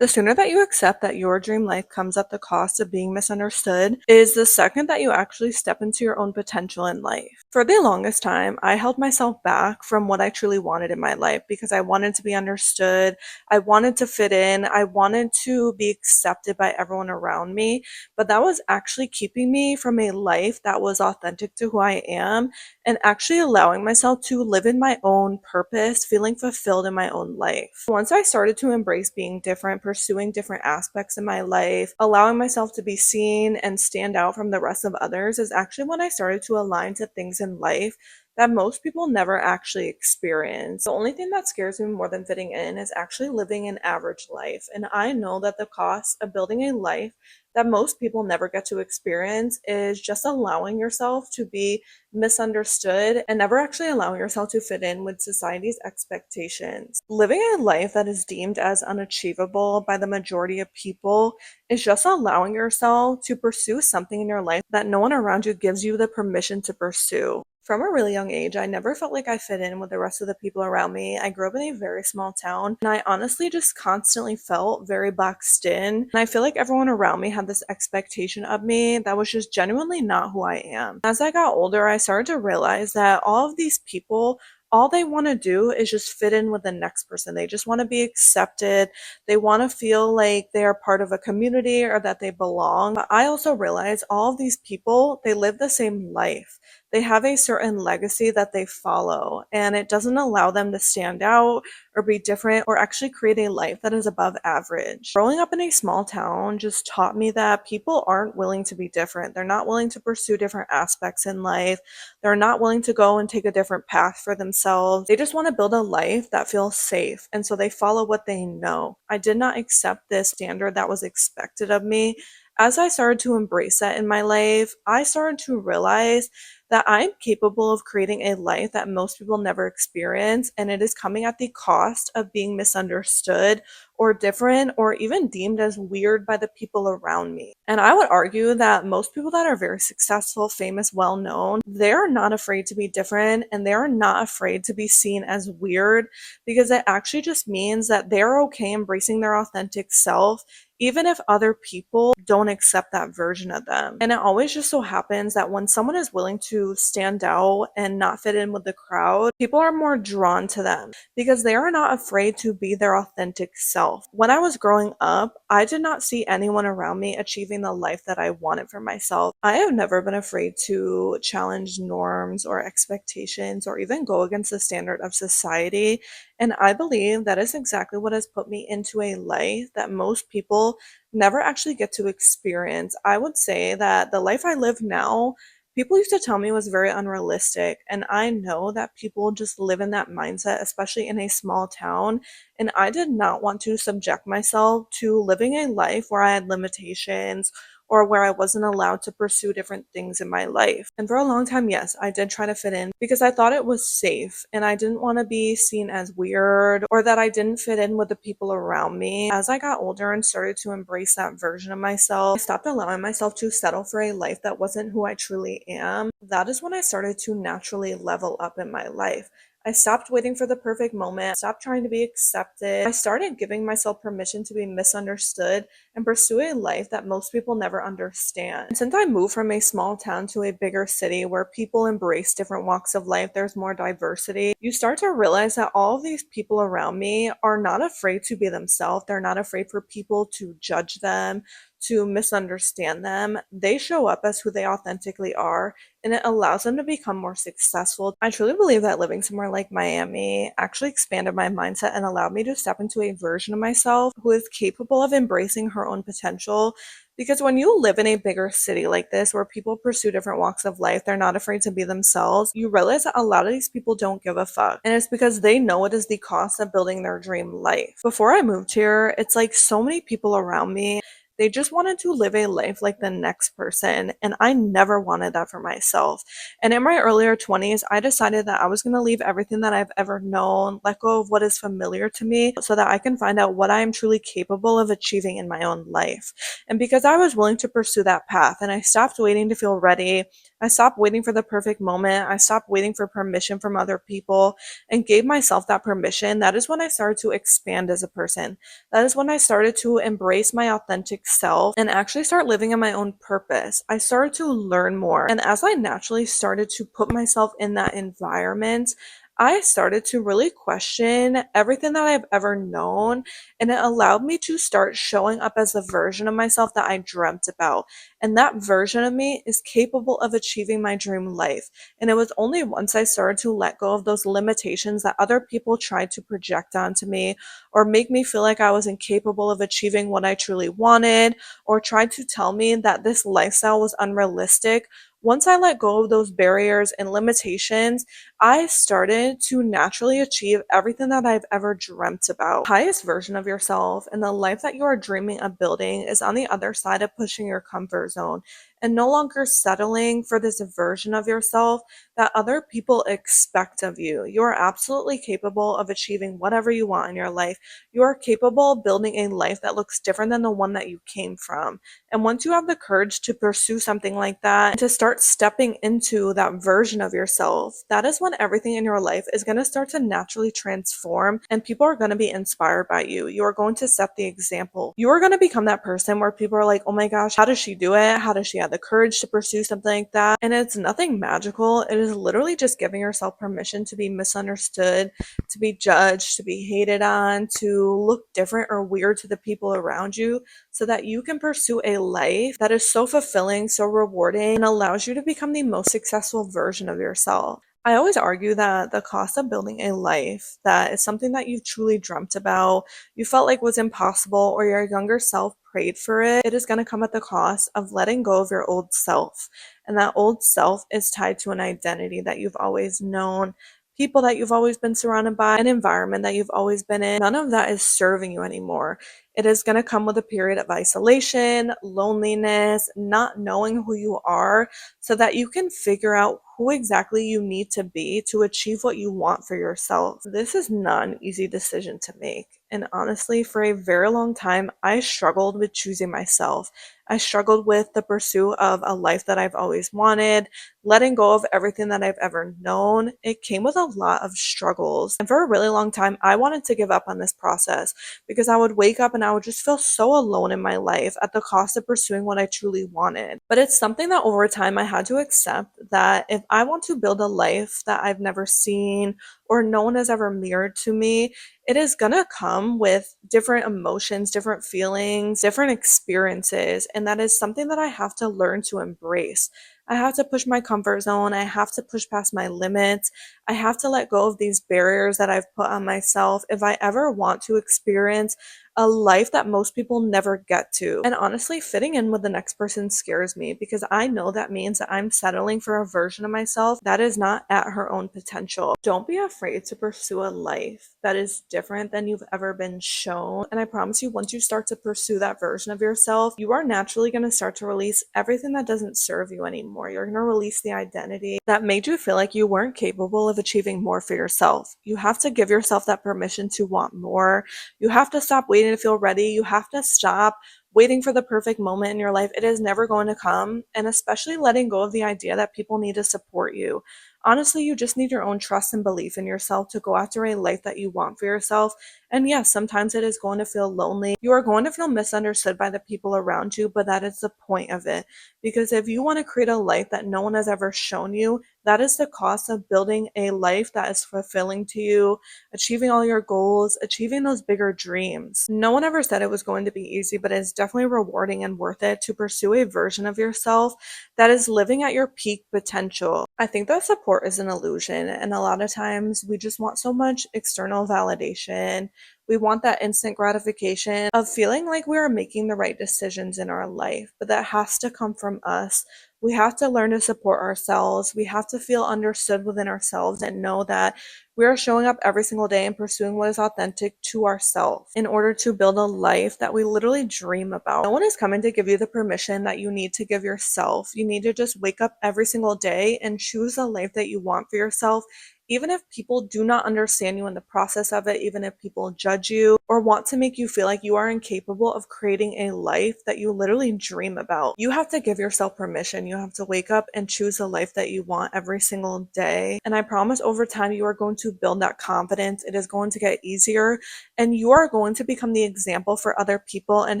The sooner that you accept that your dream life comes at the cost of being misunderstood is the second that you actually step into your own potential in life. For the longest time, I held myself back from what I truly wanted in my life because I wanted to be understood. I wanted to fit in. I wanted to be accepted by everyone around me. But that was actually keeping me from a life that was authentic to who I am and actually allowing myself to live in my own purpose, feeling fulfilled in my own life. Once I started to embrace being different, pursuing different aspects in my life, allowing myself to be seen and stand out from the rest of others is actually when I started to align to things in life that most people never actually experience. The only thing that scares me more than fitting in is actually living an average life. And I know that the cost of building a life that most people never get to experience is just allowing yourself to be misunderstood and never actually allowing yourself to fit in with society's expectations. Living a life that is deemed as unachievable by the majority of people is just allowing yourself to pursue something in your life that no one around you gives you the permission to pursue. From a really young age, I never felt like I fit in with the rest of the people around me. I grew up in a very small town, and I honestly just constantly felt very boxed in. And I feel like everyone around me had this expectation of me that was just genuinely not who I am. As I got older, I started to realize that all of these people, all they want to do is just fit in with the next person. They just want to be accepted. They want to feel like they are part of a community or that they belong. But I also realize all of these people, they live the same life. They have a certain legacy that they follow, and it doesn't allow them to stand out or be different or actually create a life that is above average. Growing up in a small town just taught me that people aren't willing to be different. They're not willing to pursue different aspects in life. They're not willing to go and take a different path for themselves. They just want to build a life that feels safe, and so they follow what they know. I did not accept this standard that was expected of me. As I started to embrace that in my life, I started to realize that I'm capable of creating a life that most people never experience, and it is coming at the cost of being misunderstood or different or even deemed as weird by the people around me. And I would argue that most people that are very successful, famous, well known, they're not afraid to be different and they're not afraid to be seen as weird because it actually just means that they're okay embracing their authentic self even if other people don't accept that version of them. And it always just so happens that when someone is willing to stand out and not fit in with the crowd, people are more drawn to them because they are not afraid to be their authentic self. When I was growing up, I did not see anyone around me achieving the life that I wanted for myself. I have never been afraid to challenge norms or expectations or even go against the standard of society. And I believe that is exactly what has put me into a life that most people never actually get to experience. I would say that the life I live now, people used to tell me was very unrealistic. And I know that people just live in that mindset, especially in a small town. And I did not want to subject myself to living a life where I had limitations or where I wasn't allowed to pursue different things in my life. And for a long time, yes, I did try to fit in because I thought it was safe and I didn't want to be seen as weird or that I didn't fit in with the people around me. As I got older and started to embrace that version of myself, I stopped allowing myself to settle for a life that wasn't who I truly am. That is when I started to naturally level up in my life. I stopped waiting for the perfect moment, stopped trying to be accepted. I started giving myself permission to be misunderstood and pursue a life that most people never understand. And since I moved from a small town to a bigger city where people embrace different walks of life, there's more diversity, you start to realize that all of these people around me are not afraid to be themselves. They're not afraid for people to judge them, to misunderstand them. They show up as who they authentically are, and it allows them to become more successful. I truly believe that living somewhere like Miami actually expanded my mindset and allowed me to step into a version of myself who is capable of embracing her own potential. Because when you live in a bigger city like this, where people pursue different walks of life, they're not afraid to be themselves, you realize that a lot of these people don't give a fuck. And it's because they know it is the cost of building their dream life. Before I moved here, it's like so many people around me, they just wanted to live a life like the next person, and I never wanted that for myself. And in my earlier 20s, I decided that I was going to leave everything that I've ever known, let go of what is familiar to me, so that I can find out what I am truly capable of achieving in my own life. And because I was willing to pursue that path, and I stopped waiting to feel ready, I stopped waiting for the perfect moment. I stopped waiting for permission from other people and gave myself that permission. That is when I started to expand as a person. That is when I started to embrace my authentic self and actually start living in my own purpose. I started to learn more. And as I naturally started to put myself in that environment, I started to really question everything that I've ever known, and it allowed me to start showing up as the version of myself that I dreamt about. And that version of me is capable of achieving my dream life. And it was only once I started to let go of those limitations that other people tried to project onto me or make me feel like I was incapable of achieving what I truly wanted or tried to tell me that this lifestyle was unrealistic. Once I let go of those barriers and limitations, I started to naturally achieve everything that I've ever dreamt about. The highest version of yourself and the life that you are dreaming of building is on the other side of pushing your comfort zone and no longer settling for this version of yourself that other people expect of you. You are absolutely capable of achieving whatever you want in your life. You are capable of building a life that looks different than the one that you came from. And once you have the courage to pursue something like that, and to start stepping into that version of yourself, that is when everything in your life is going to start to naturally transform and people are going to be inspired by you. You are going to set the example. You are going to become that person where people are like, oh my gosh, how does she do it? How does she have the courage to pursue something like that? And it's nothing magical. It is literally just giving yourself permission to be misunderstood, to be judged, to be hated on, to look different or weird to the people around you, so that you can pursue a life that is so fulfilling, so rewarding, and allows you to become the most successful version of yourself. I always argue that the cost of building a life that is something that you truly dreamt about, you felt like was impossible, or your younger self prayed for it, it is going to come at the cost of letting go of your old self. And that old self is tied to an identity that you've always known, people that you've always been surrounded by, an environment that you've always been in. None of that is serving you anymore. It is going to come with a period of isolation, loneliness, not knowing who you are, so that you can figure out who exactly you need to be to achieve what you want for yourself. This is not an easy decision to make. And honestly, for a very long time, I struggled with choosing myself. I struggled with the pursuit of a life that I've always wanted, letting go of everything that I've ever known. It came with a lot of struggles. And for a really long time, I wanted to give up on this process because I would wake up and I would just feel so alone in my life at the cost of pursuing what I truly wanted. But it's something that over time I had to accept, that if I want to build a life that I've never seen or no one has ever mirrored to me, it is gonna come with different emotions, different feelings, different experiences. And that is something that I have to learn to embrace. I have to push my comfort zone. I have to push past my limits. I have to let go of these barriers that I've put on myself if I ever want to experience a life that most people never get to. And honestly, fitting in with the next person scares me because I know that means that I'm settling for a version of myself that is not at her own potential. Don't be afraid to pursue a life that is different than you've ever been shown. And I promise you, once you start to pursue that version of yourself, you are naturally going to start to release everything that doesn't serve you anymore. You're going to release the identity that made you feel like you weren't capable of achieving more for yourself. You have to give yourself that permission to want more. You have to stop waiting to feel ready. You have to stop waiting for the perfect moment in your life. It is never going to come. And especially letting go of the idea that people need to support you. Honestly, you just need your own trust and belief in yourself to go after a life that you want for yourself. And yes, sometimes it is going to feel lonely. You are going to feel misunderstood by the people around you, but that is the point of it. Because if you want to create a life that no one has ever shown you, that is the cost of building a life that is fulfilling to you, achieving all your goals, achieving those bigger dreams. No one ever said it was going to be easy, but it's definitely rewarding and worth it to pursue a version of yourself that is living at your peak potential. I think that support is an illusion, and a lot of times we just want so much external validation. We want that instant gratification of feeling like we are making the right decisions in our life, but that has to come from us. We have to learn to support ourselves. We have to feel understood within ourselves and know that we are showing up every single day and pursuing what is authentic to ourselves in order to build a life that we literally dream about. No one is coming to give you the permission that you need to give yourself. You need to just wake up every single day and choose the life that you want for yourself Even if people do not understand you in the process of it, even if people judge you or want to make you feel like you are incapable of creating a life that you literally dream about, you have to give yourself permission. You have to wake up and choose the life that you want every single day. And I promise over time, you are going to build that confidence. It is going to get easier, and you are going to become the example for other people and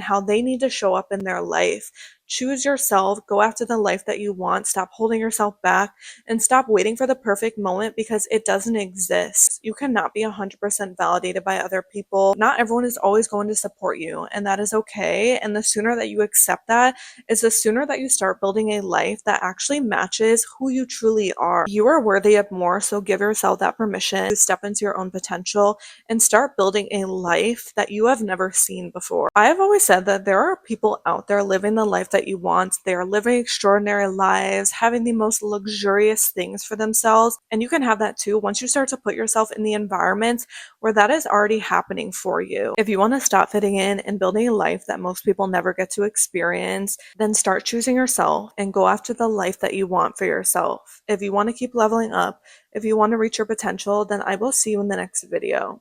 how they need to show up in their life. Choose yourself, go after the life that you want, stop holding yourself back, and stop waiting for the perfect moment because it doesn't exist. You cannot be 100% validated by other people. Not everyone is always going to support you, and that is okay. And the sooner that you accept that is the sooner that you start building a life that actually matches who you truly are. You are worthy of more, so give yourself that permission to step into your own potential and start building a life that you have never seen before. I have always said that there are people out there living the life that you want. They are living extraordinary lives, having the most luxurious things for themselves, and you can have that too once you start to put yourself in the environment where that is already happening for you. If you want to stop fitting in and building a life that most people never get to experience, then start choosing yourself and go after the life that you want for yourself. If you want to keep leveling up, if you want to reach your potential, then I will see you in the next video.